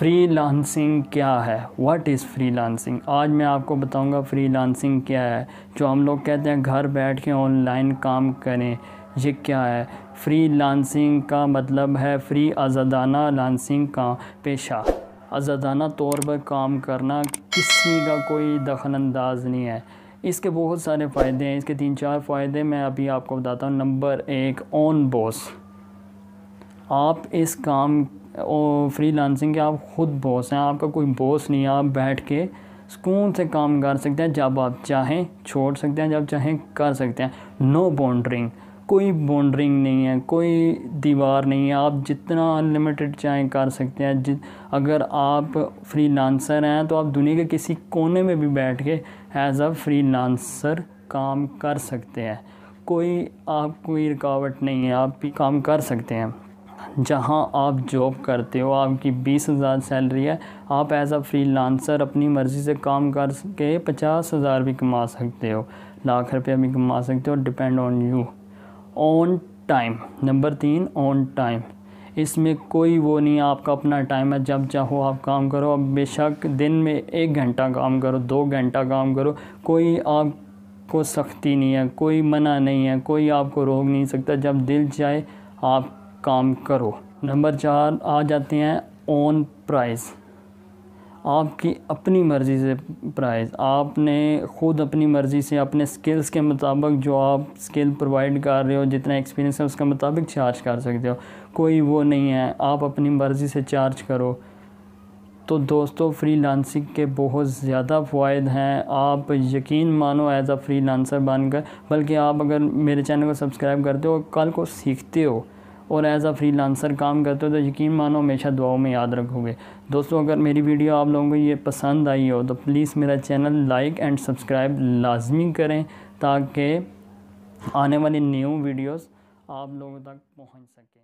Freelancing क्या है? What is freelancing? आज मैं आपको बताऊंगा फ्रीलांसिंग क्या है। जो हम लोग कहते हैं घर बैठ के ऑनलाइन काम करें, ये क्या है? फ्रीलांसिंग का मतलब है फ्री आज़ादाना लांसिंग का पेशा, आज़ादाना तौर पर काम करना, किसी का कोई दखल अंदाज नहीं है। इसके बहुत सारे फ़ायदे हैं। इसके 3-4 फ़ायदे मैं अभी आपको बताता हूँ। Number 1, own boss. आप इस काम फ्रीलांसिंग के आप ख़ुद बॉस हैं, आपका कोई बॉस नहीं है। आप बैठ के सुकून से काम कर सकते हैं, जब आप चाहें छोड़ सकते हैं, जब चाहें कर सकते हैं। नो बाउंड्रिंग, कोई बाउंड्रिंग नहीं है, कोई दीवार नहीं है। आप जितना अनलिमिटेड चाहें कर सकते हैं। अगर आप फ्रीलांसर हैं तो आप दुनिया के किसी कोने में भी बैठ के एज अ फ्रीलांसर काम कर सकते हैं। कोई रुकावट नहीं है, आप भी काम कर सकते हैं। जहां आप जॉब करते हो, आपकी 20,000 सैलरी है, आप एज अ फ्रीलांसर अपनी मर्ज़ी से काम करके 50,000 भी कमा सकते हो, लाख रुपया भी कमा सकते हो। Depend on you. On time. Number 3, on time. इसमें कोई वो नहीं है, आपका अपना टाइम है, जब चाहो आप काम करो। अब बेशक दिन में 1 घंटा काम करो, 2 घंटा काम करो, कोई आपको सख्ती नहीं है, कोई मना नहीं है, कोई आपको रोक नहीं सकता। जब दिल चाहे आप काम करो। नंबर 4 आ जाते हैं ऑन प्राइस। आपकी अपनी मर्ज़ी से प्राइस, आपने ख़ुद अपनी मर्ज़ी से अपने स्किल्स के मुताबिक, जो आप स्किल प्रोवाइड कर रहे हो, जितना एक्सपीरियंस है उसके मुताबिक चार्ज कर सकते हो। कोई वो नहीं है, आप अपनी मर्ज़ी से चार्ज करो। तो दोस्तों, फ्रीलांसिंग के बहुत ज़्यादा फ़ायदे हैं। आप यकीन मानो एज अ फ्रीलांसर बनकर, बल्कि आप अगर मेरे चैनल को सब्सक्राइब करते हो, कल को सीखते हो और एज अ फ्रीलांसर काम करते हो, तो यकीन मानो हमेशा दुआओं में याद रखोगे। दोस्तों, अगर मेरी वीडियो आप लोगों को ये पसंद आई हो तो प्लीज़ मेरा चैनल लाइक एंड सब्सक्राइब लाजमी करें, ताकि आने वाली न्यू वीडियोस आप लोगों तक पहुंच सकें।